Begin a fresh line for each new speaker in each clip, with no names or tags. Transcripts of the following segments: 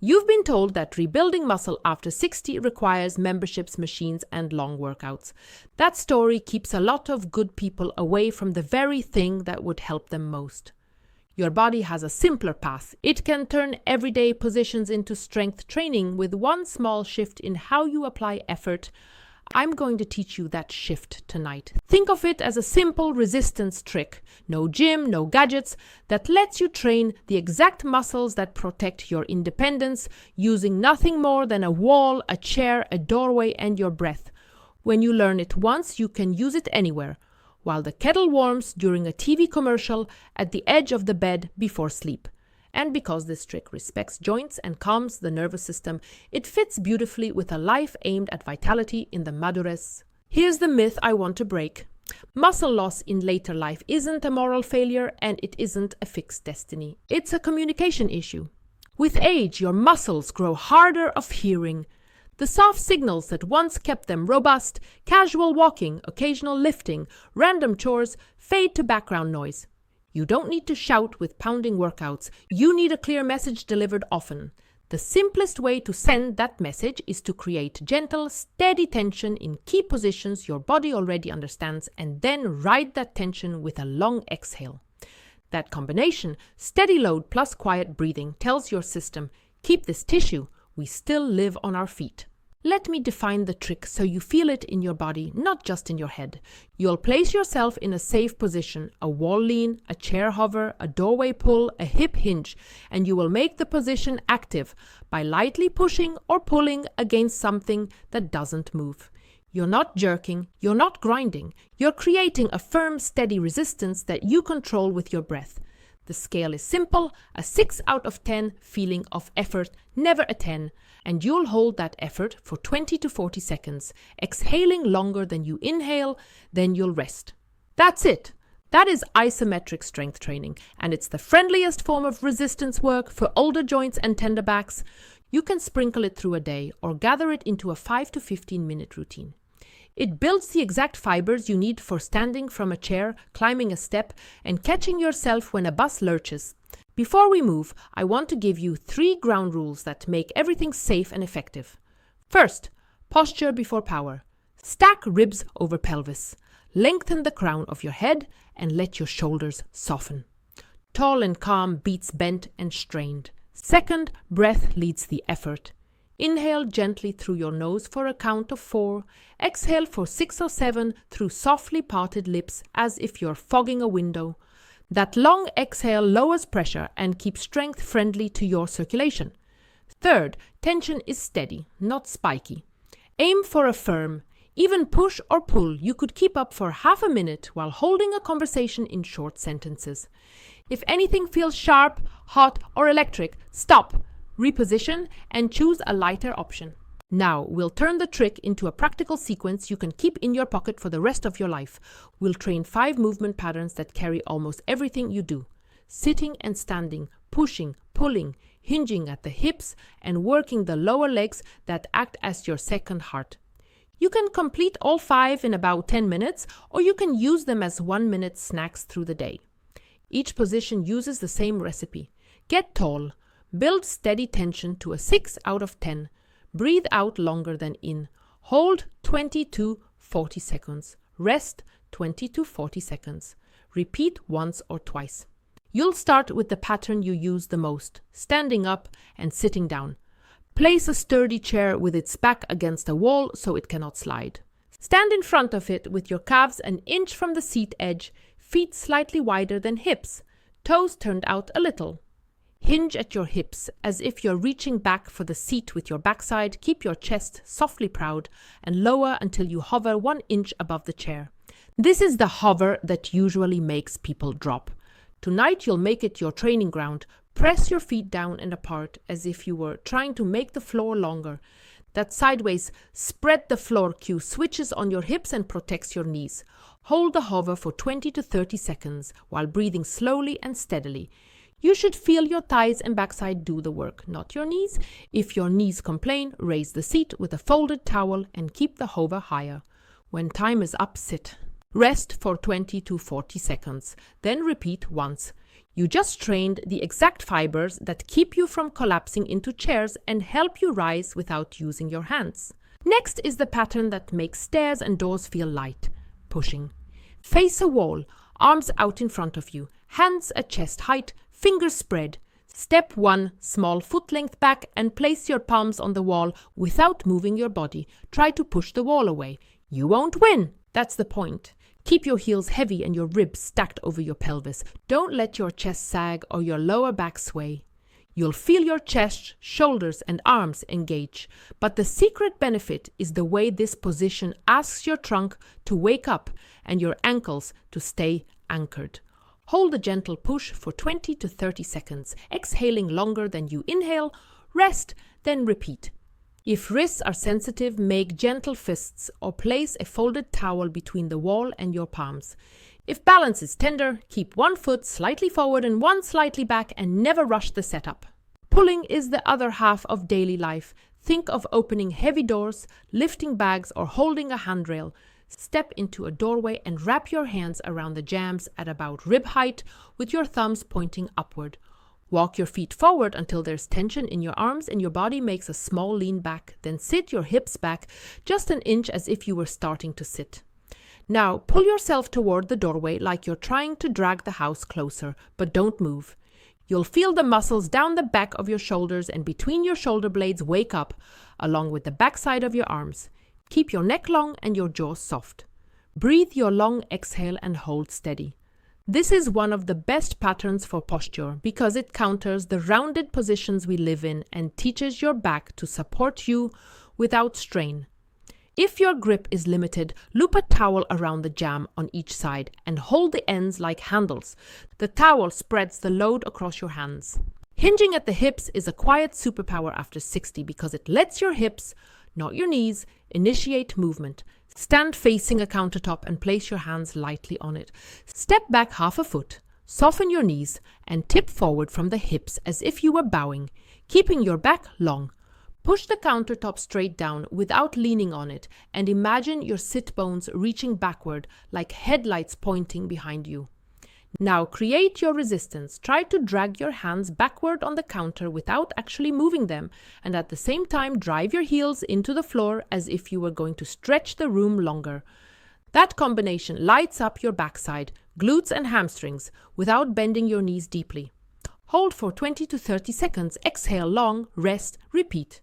You've been told that rebuilding muscle after 60 requires memberships, machines, and long workouts. That story keeps a lot of good people away from the very thing that would help them most. Your body has a simpler path. It can turn everyday positions into strength training with one small shift in how you apply effort. I'm going to teach you that shift tonight. Think of it as a simple resistance trick. No gym, no gadgets, that lets you train the exact muscles that protect your independence using nothing more than a wall, a chair, a doorway, and your breath. When you learn it once, you can use it anywhere, while the kettle warms during a TV commercial, at the edge of the bed before sleep. And because this trick respects joints and calms the nervous system, it fits beautifully with a life aimed at vitality in the madurez. Here's the myth I want to break. Muscle loss in later life isn't a moral failure, and it isn't a fixed destiny. It's a communication issue. With age, your muscles grow harder of hearing. The soft signals that once kept them robust, casual walking, occasional lifting, random chores, fade to background noise. You don't need to shout with pounding workouts. You need a clear message delivered often. The simplest way to send that message is to create gentle, steady tension in key positions your body already understands, and then ride that tension with a long exhale. That combination, steady load plus quiet breathing, tells your system, keep this tissue, we still live on our feet. Let me define the trick so you feel it in your body, not just in your head. You'll place yourself in a safe position, a wall lean, a chair hover, a doorway pull, a hip hinge, and you will make the position active by lightly pushing or pulling against something that doesn't move. You're not jerking, you're not grinding, you're creating a firm, steady resistance that you control with your breath. The scale is simple, a 6 out of 10 feeling of effort, never a 10, and you'll hold that effort for 20 to 40 seconds, exhaling longer than you inhale, then you'll rest. That's it. That is isometric strength training, and it's the friendliest form of resistance work for older joints and tender backs. You can sprinkle it through a day or gather it into a 5 to 15 minute routine. It builds the exact fibers you need for standing from a chair, climbing a step, and catching yourself when a bus lurches. Before we move, I want to give you 3 ground rules that make everything safe and effective. First, posture before power. Stack ribs over pelvis. Lengthen the crown of your head and let your shoulders soften. Tall and calm beats bent and strained. Second, breath leads the effort. Inhale gently through your nose for a count of 4. Exhale for 6 or 7 through softly parted lips as if you're fogging a window. That long exhale lowers pressure and keeps strength friendly to your circulation. Third, tension is steady, not spiky. Aim for a firm, even push or pull you could keep up for half a minute while holding a conversation in short sentences. If anything feels sharp, hot, or electric, stop. Reposition and choose a lighter option. Now, we'll turn the trick into a practical sequence you can keep in your pocket for the rest of your life. We'll train 5 movement patterns that carry almost everything you do. Sitting and standing, pushing, pulling, hinging at the hips, and working the lower legs that act as your second heart. You can complete all 5 in about 10 minutes, or you can use them as 1-minute snacks through the day. Each position uses the same recipe. Get tall. Build steady tension to a 6 out of 10. Breathe out longer than in. Hold 20 to 40 seconds. Rest 20 to 40 seconds. Repeat once or twice. You'll start with the pattern you use the most, standing up and sitting down. Place a sturdy chair with its back against a wall so it cannot slide. Stand in front of it with your calves an inch from the seat edge, feet slightly wider than hips, toes turned out a little. Hinge at your hips as if you're reaching back for the seat with your backside. Keep your chest softly proud and lower until you hover 1 inch above the chair. This is the hover that usually makes people drop. Tonight you'll make it your training ground. Press your feet down and apart as if you were trying to make the floor longer. That sideways spread the floor cue switches on your hips and protects your knees. Hold the hover for 20 to 30 seconds while breathing slowly and steadily. You should feel your thighs and backside do the work, not your knees. If your knees complain, raise the seat with a folded towel and keep the hover higher. When time is up, sit. Rest for 20 to 40 seconds, then repeat once. You just trained the exact fibers that keep you from collapsing into chairs and help you rise without using your hands. Next is the pattern that makes stairs and doors feel light, pushing. Face a wall, arms out in front of you, hands at chest height, fingers spread. Step 1, small foot length back and place your palms on the wall without moving your body. Try to push the wall away. You won't win. That's the point. Keep your heels heavy and your ribs stacked over your pelvis. Don't let your chest sag or your lower back sway. You'll feel your chest, shoulders, and arms engage. But the secret benefit is the way this position asks your trunk to wake up and your ankles to stay anchored. Hold a gentle push for 20 to 30 seconds, exhaling longer than you inhale. Rest, then repeat. If wrists are sensitive, make gentle fists or place a folded towel between the wall and your palms. If balance is tender, keep one foot slightly forward and one slightly back and never rush the setup. Pulling is the other half of daily life. Think of opening heavy doors, lifting bags, or holding a handrail. Step into a doorway and wrap your hands around the jambs at about rib height with your thumbs pointing upward. Walk your feet forward until there's tension in your arms and your body makes a small lean back. Then sit your hips back just an inch as if you were starting to sit. Now pull yourself toward the doorway like you're trying to drag the house closer, but don't move. You'll feel the muscles down the back of your shoulders and between your shoulder blades wake up, along with the backside of your arms. Keep your neck long and your jaws soft. Breathe your long exhale and hold steady. This is one of the best patterns for posture because it counters the rounded positions we live in and teaches your back to support you without strain. If your grip is limited, loop a towel around the jamb on each side and hold the ends like handles. The towel spreads the load across your hands. Hinging at the hips is a quiet superpower after 60 because it lets your hips, not your knees, initiate movement. Stand facing a countertop and place your hands lightly on it. Step back half a foot, soften your knees, and tip forward from the hips as if you were bowing, keeping your back long. Push the countertop straight down without leaning on it and imagine your sit bones reaching backward like headlights pointing behind you. Now create your resistance. Try to drag your hands backward on the counter without actually moving them and at the same time drive your heels into the floor as if you were going to stretch the room longer. That combination lights up your backside, glutes and hamstrings without bending your knees deeply. Hold for 20 to 30 seconds, exhale long, rest, repeat.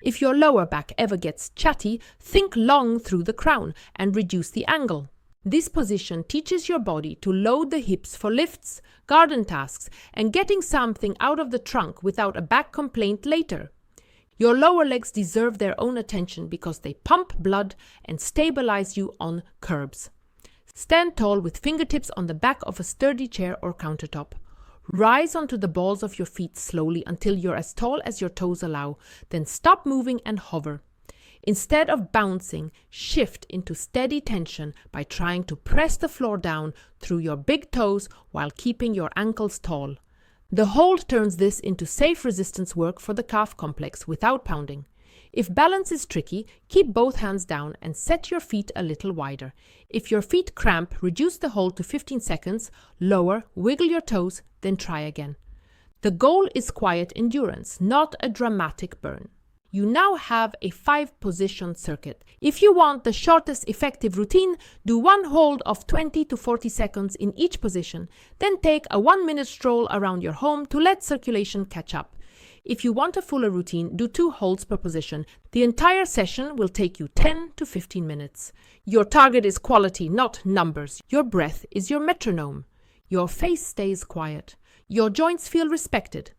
If your lower back ever gets chatty, think long through the crown and reduce the angle. This position teaches your body to load the hips for lifts, garden tasks, and getting something out of the trunk without a back complaint later. Your lower legs deserve their own attention because they pump blood and stabilize you on curbs. Stand tall with fingertips on the back of a sturdy chair or countertop. Rise onto the balls of your feet slowly until you're as tall as your toes allow, then stop moving and hover. Instead of bouncing, shift into steady tension by trying to press the floor down through your big toes while keeping your ankles tall. The hold turns this into safe resistance work for the calf complex without pounding. If balance is tricky, keep both hands down and set your feet a little wider. If your feet cramp, reduce the hold to 15 seconds, lower, wiggle your toes, then try again. The goal is quiet endurance, not a dramatic burn. You now have a 5-position circuit. If you want the shortest effective routine, do one hold of 20 to 40 seconds in each position, then take a 1-minute stroll around your home to let circulation catch up. If you want a fuller routine, do 2 holds per position. The entire session will take you 10 to 15 minutes. Your target is quality, not numbers. Your breath is your metronome. Your face stays quiet. Your joints feel respected.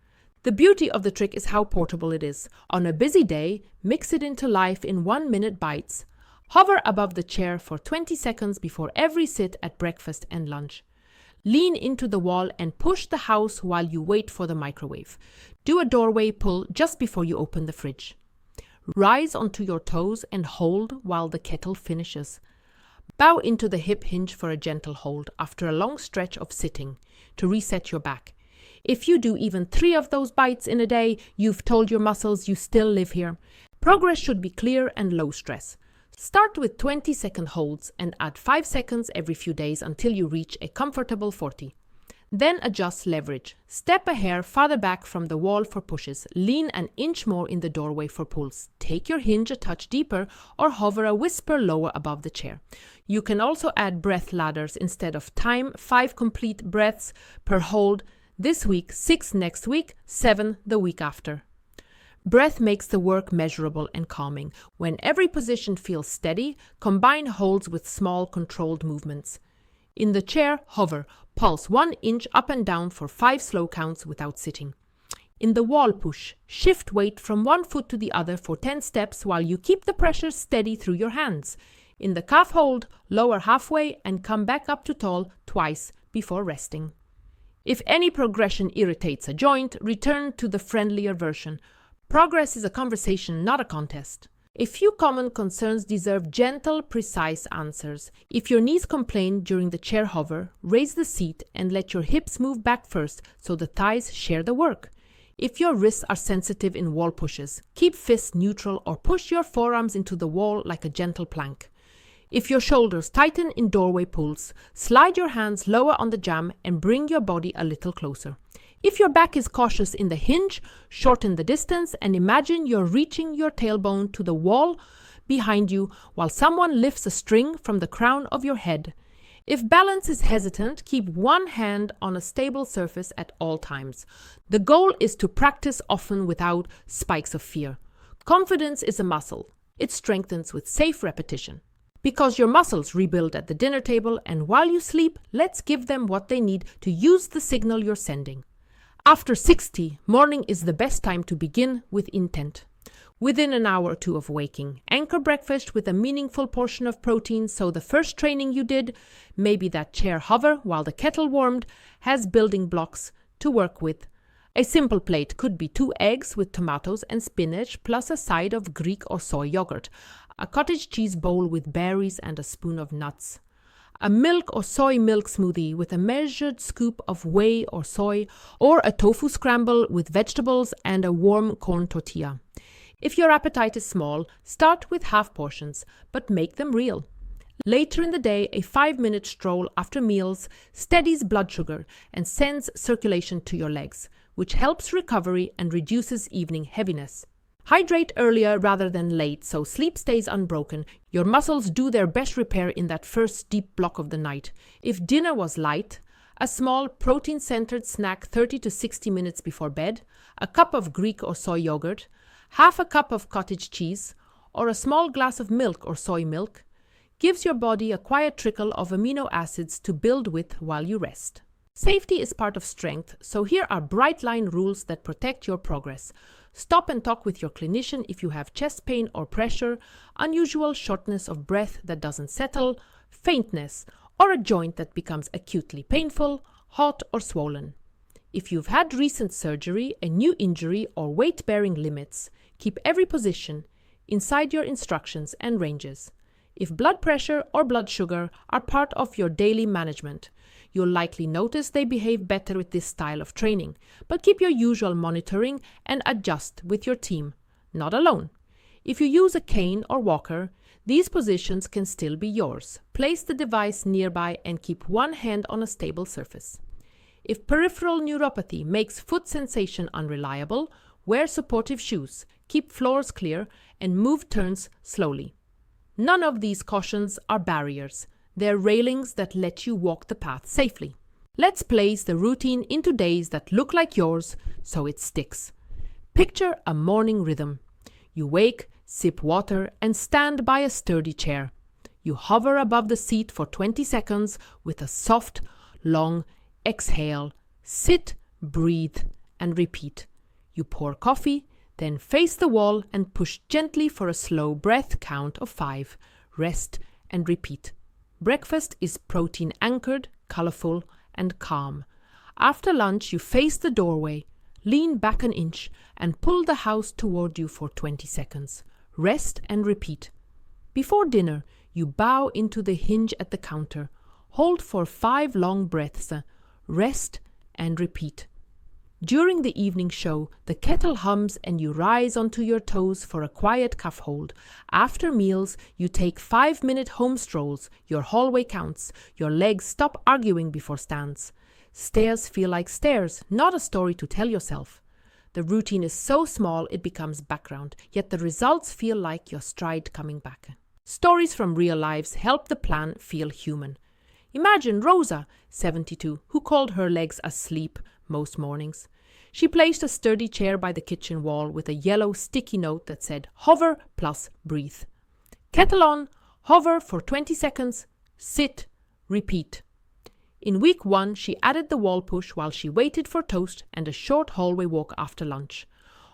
The beauty of the trick is how portable it is. On a busy day, mix it into life in 1-minute bites. Hover above the chair for 20 seconds before every sit at breakfast and lunch. Lean into the wall and push the house while you wait for the microwave. Do a doorway pull just before you open the fridge. Rise onto your toes and hold while the kettle finishes. Bow into the hip hinge for a gentle hold after a long stretch of sitting to reset your back. If you do even 3 of those bites in a day, you've told your muscles you still live here. Progress should be clear and low stress. Start with 20-second holds and add 5 seconds every few days until you reach a comfortable 40. Then adjust leverage. Step a hair farther back from the wall for pushes. Lean an inch more in the doorway for pulls. Take your hinge a touch deeper or hover a whisper lower above the chair. You can also add breath ladders instead of time, 5 complete breaths per hold this week, 6 next week, 7 the week after. Breath makes the work measurable and calming. When every position feels steady, combine holds with small controlled movements. In the chair, hover. Pulse 1 inch up and down for 5 slow counts without sitting. In the wall push, shift weight from one foot to the other for 10 steps while you keep the pressure steady through your hands. In the calf hold, lower halfway and come back up to tall twice before resting. If any progression irritates a joint, return to the friendlier version. Progress is a conversation, not a contest. A few common concerns deserve gentle, precise answers. If your knees complain during the chair hover, raise the seat and let your hips move back first so the thighs share the work. If your wrists are sensitive in wall pushes, keep fists neutral or push your forearms into the wall like a gentle plank. If your shoulders tighten in doorway pulls, slide your hands lower on the jamb and bring your body a little closer. If your back is cautious in the hinge, shorten the distance and imagine you're reaching your tailbone to the wall behind you while someone lifts a string from the crown of your head. If balance is hesitant, keep one hand on a stable surface at all times. The goal is to practice often without spikes of fear. Confidence is a muscle. It strengthens with safe repetition. Because your muscles rebuild at the dinner table, and while you sleep, let's give them what they need to use the signal you're sending. After 60, morning is the best time to begin with intent. Within an hour or two of waking, anchor breakfast with a meaningful portion of protein so the first training you did, maybe that chair hover while the kettle warmed, has building blocks to work with. A simple plate could be 2 eggs with tomatoes and spinach plus a side of Greek or soy yogurt, a cottage cheese bowl with berries and a spoon of nuts, a milk or soy milk smoothie with a measured scoop of whey or soy, or a tofu scramble with vegetables and a warm corn tortilla. If your appetite is small, start with half portions, but make them real. Later in the day, a 5-minute stroll after meals steadies blood sugar and sends circulation to your legs, which helps recovery and reduces evening heaviness. Hydrate earlier rather than late so sleep stays unbroken. Your muscles do their best repair in that first deep block of the night. If dinner was light, a small protein-centered snack 30 to 60 minutes before bed, a cup of Greek or soy yogurt, half a cup of cottage cheese, or a small glass of milk or soy milk, gives your body a quiet trickle of amino acids to build with while you rest. Safety is part of strength, so here are bright line rules that protect your progress. Stop and talk with your clinician if you have chest pain or pressure, unusual shortness of breath that doesn't settle, faintness, or a joint that becomes acutely painful, hot or swollen. If you've had recent surgery, a new injury, or weight-bearing limits, keep every position inside your instructions and ranges. If blood pressure or blood sugar are part of your daily management, you'll likely notice they behave better with this style of training, but keep your usual monitoring and adjust with your team, not alone. If you use a cane or walker, these positions can still be yours. Place the device nearby and keep one hand on a stable surface. If peripheral neuropathy makes foot sensation unreliable, wear supportive shoes, keep floors clear, and move turns slowly. None of these cautions are barriers. They're railings that let you walk the path safely. Let's place the routine into days that look like yours so it sticks. Picture a morning rhythm. You wake, sip water, and stand by a sturdy chair. You hover above the seat for 20 seconds with a soft, long exhale. Sit, breathe, and repeat. You pour coffee, then face the wall and push gently for a slow breath count of 5. Rest and repeat. Breakfast is protein anchored, colorful, and calm. After lunch, you face the doorway, lean back an inch, and pull the house toward you for 20 seconds. Rest and repeat. Before dinner, you bow into the hinge at the counter. Hold for 5 long breaths. Rest and repeat. During the evening show, the kettle hums and you rise onto your toes for a quiet calf hold. After meals, you take 5-minute home strolls. Your hallway counts. Your legs stop arguing before stands. Stairs feel like stairs, not a story to tell yourself. The routine is so small it becomes background, yet the results feel like your stride coming back. Stories from real lives help the plan feel human. Imagine Rosa, 72, who called her legs asleep most mornings. She placed a sturdy chair by the kitchen wall with a yellow sticky note that said, "Hover plus breathe." Kettle on, hover for 20 seconds, sit, repeat. In week 1, she added the wall push while she waited for toast and a short hallway walk after lunch.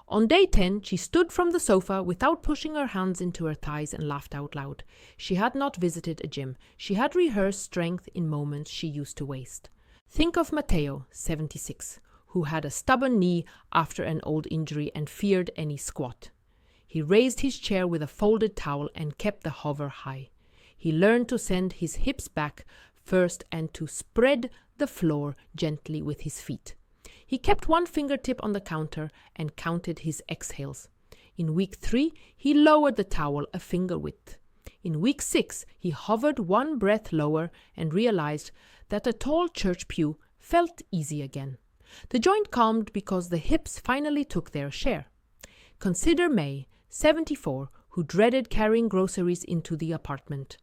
On day 10, she stood from the sofa without pushing her hands into her thighs and laughed out loud. She had not visited a gym. She had rehearsed strength in moments she used to waste. Think of Matteo, 76, who had a stubborn knee after an old injury and feared any squat. He raised his chair with a folded towel and kept the hover high. He learned to send his hips back first and to spread the floor gently with his feet. He kept one fingertip on the counter and counted his exhales. In week 3, he lowered the towel a finger width. In week 6, he hovered one breath lower and realized that a tall church pew felt easy again. The joint calmed because the hips finally took their share. Consider May, 74, who dreaded carrying groceries into the apartment.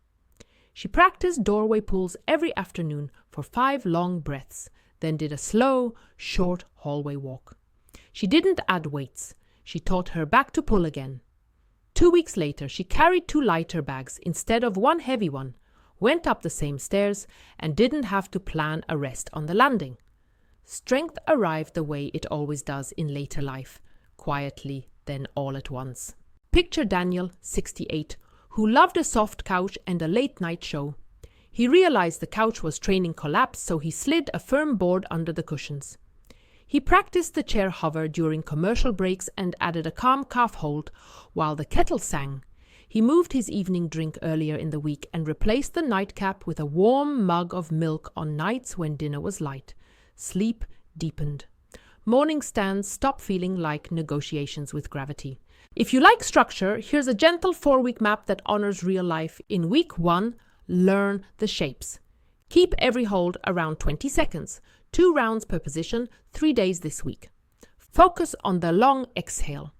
She practiced doorway pulls every afternoon for 5 long breaths, then did a slow, short hallway walk. She didn't add weights. She taught her back to pull again. 2 weeks later, she carried 2 lighter bags instead of 1 heavy one, went up the same stairs, and didn't have to plan a rest on the landing. Strength arrived the way it always does in later life, quietly, then all at once. Picture Daniel, 68, who loved a soft couch and a late-night show. He realized the couch was training collapse, so he slid a firm board under the cushions. He practiced the chair hover during commercial breaks and added a calm calf hold while the kettle sang. He moved his evening drink earlier in the week and replaced the nightcap with a warm mug of milk on nights when dinner was light. Sleep deepened. Morning stands stopped feeling like negotiations with gravity. If you like structure, here's a gentle 4-week map that honors real life. In week 1, learn the shapes. Keep every hold around 20 seconds. 2 rounds per position, 3 days this week. Focus on the long exhale.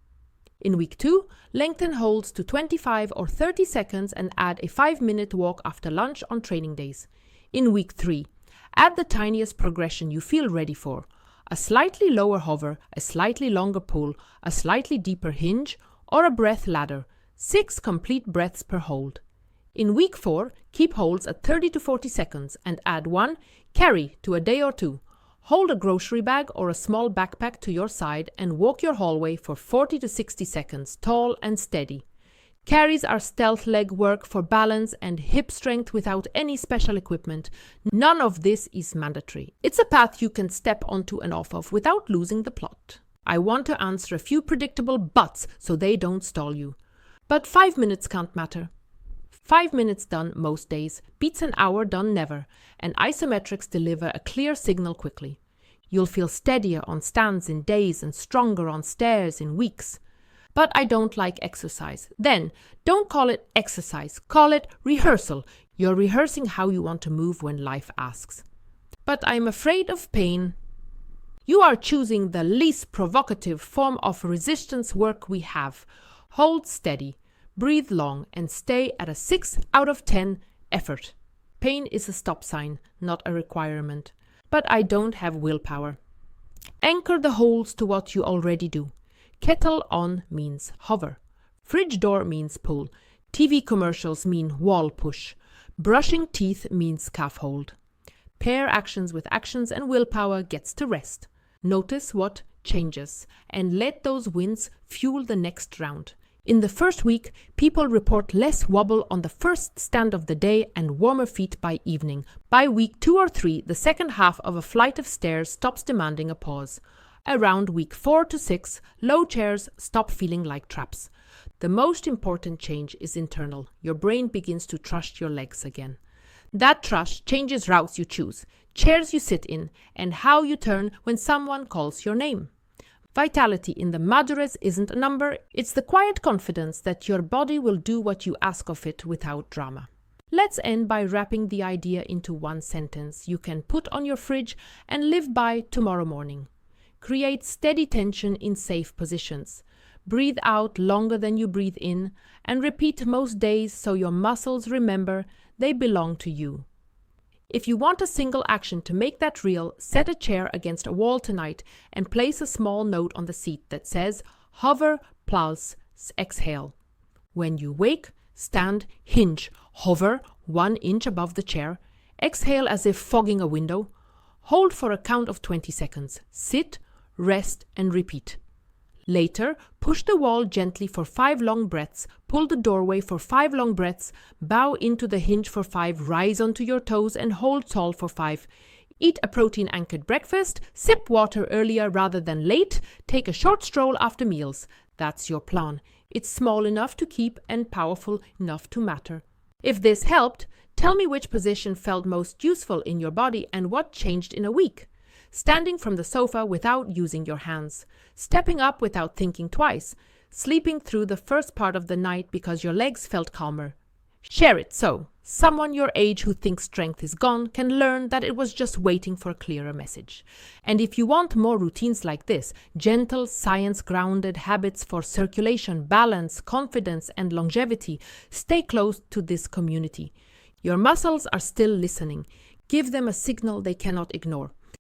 In week 2, lengthen holds to 25 or 30 seconds and add a 5-minute walk after lunch on training days. In week 3, add the tiniest progression you feel ready for. A slightly lower hover, a slightly longer pull, a slightly deeper hinge, or a breath ladder. 6 complete breaths per hold. In week 4, keep holds at 30 to 40 seconds and add 1 carry to a day or 2. Hold a grocery bag or a small backpack to your side and walk your hallway for 40 to 60 seconds, tall and steady. Carries are stealth leg work for balance and hip strength without any special equipment. None of this is mandatory. It's a path you can step onto and off of without losing the plot. I want to answer a few predictable buts so they don't stall you. But 5 minutes can't matter. 5 minutes done most days beats an hour done never, and isometrics deliver a clear signal quickly. You'll feel steadier on stands in days and stronger on stairs in weeks. But I don't like exercise. Then, don't call it exercise, call it rehearsal. You're rehearsing how you want to move when life asks. But I'm afraid of pain. You are choosing the least provocative form of resistance work we have. Hold steady, breathe long, and stay at a 6 out of 10 effort. Pain is a stop sign, not a requirement. But I don't have willpower. Anchor the holds to what you already do. Kettle on means hover. Fridge door means pull. TV commercials mean wall push. Brushing teeth means calf hold. Pair actions with actions and willpower gets to rest. Notice what changes and let those wins fuel the next round. In the first week, people report less wobble on the first stand of the day and warmer feet by evening. By week 2 or 3, the second half of a flight of stairs stops demanding a pause. Around week 4 to 6, low chairs stop feeling like traps. The most important change is internal. Your brain begins to trust your legs again. That trust changes routes you choose, chairs you sit in, and how you turn when someone calls your name. Vitality in the madurez isn't a number, it's the quiet confidence that your body will do what you ask of it without drama. Let's end by wrapping the idea into one sentence you can put on your fridge and live by tomorrow morning. Create steady tension in safe positions. Breathe out longer than you breathe in, and repeat most days so your muscles remember they belong to you. If you want a single action to make that real, set a chair against a wall tonight and place a small note on the seat that says, hover, pulse, exhale. When you wake, stand, hinge, hover 1 inch above the chair, exhale as if fogging a window, hold for a count of 20 seconds, sit, rest, and repeat. Later, push the wall gently for 5 long breaths, pull the doorway for 5 long breaths, bow into the hinge for 5, rise onto your toes and hold tall for 5. Eat a protein-anchored breakfast, sip water earlier rather than late, take a short stroll after meals. That's your plan. It's small enough to keep and powerful enough to matter. If this helped, tell me which position felt most useful in your body and what changed in a week. Standing from the sofa without using your hands, stepping up without thinking twice, sleeping through the first part of the night because your legs felt calmer. Share it so someone your age who thinks strength is gone can learn that it was just waiting for a clearer message. And if you want more routines like this, gentle, science-grounded habits for circulation, balance, confidence, and longevity, stay close to this community. Your muscles are still listening. Give them a signal they cannot ignore.